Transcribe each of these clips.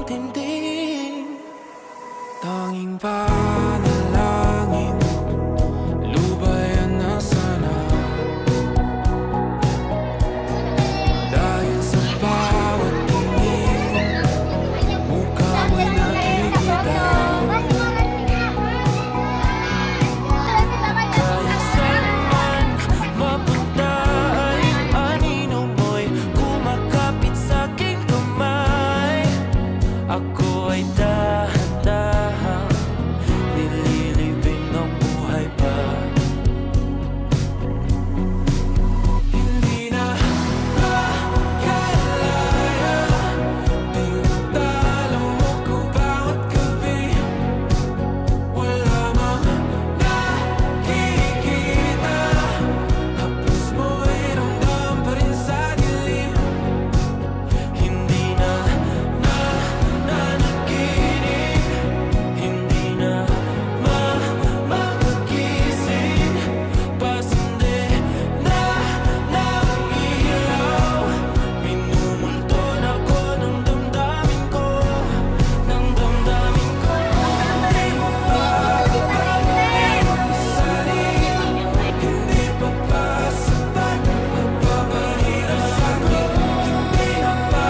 tindi. Tanging panalangin, lubayan na sana. Dahil sa bawat tingin, mukha mo'y nakikita. Kahit saan man mapunta ay anino mo'y kumakapit sa'king kamay. Ako ay dahan-dahan nililibing ng buhay pa. Hindi na makalaya, tinatalo mo ko bawat gabi. Wala mang nakikita, haplos mo ay ramdam pa rin sa dilim. Hindi na nanaginip, hindi na makagising. Pasindi na ilaw, minumulton ako ng damdamin ko, ng damdamin ko. Di mo pa masalit, hindi pa ba sapat, nagpapahirap sa'kin. Hindi na ba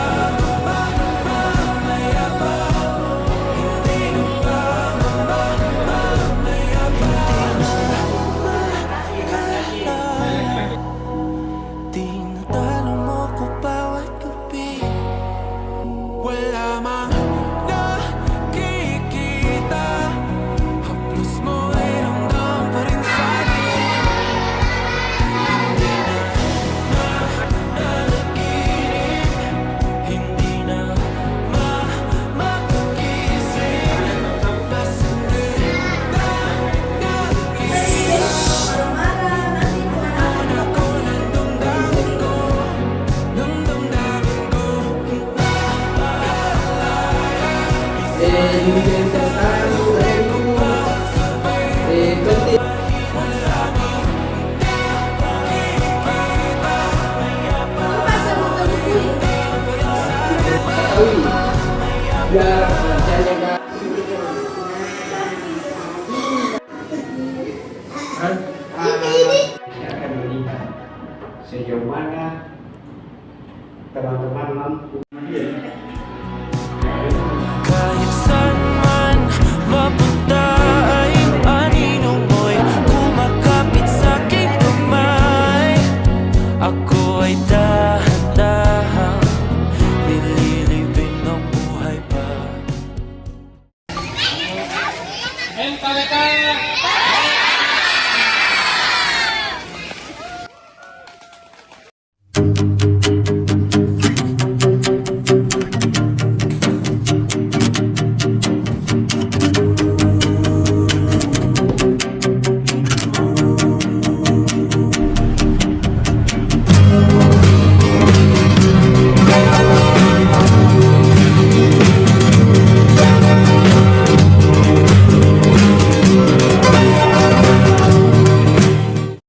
mamaya pa, hindi na ba mamaya pa. Tinatalo mo ko bawat gabi. Wala mang nakikita, haplos mo ay ramdam pa rin sa dilim. Hindi na nanaginip, hindi na makagising. Pasindi na ilaw, una ko ng damdamin ko, ng damdamin ko. Akan melihat sejauh mana teman-teman mampu. Kahit saan man mapunta ay anino mo'y kumakapit sa'king kamay. Ako ay dahan-dahan nililibing ng buhay pa. En talaga!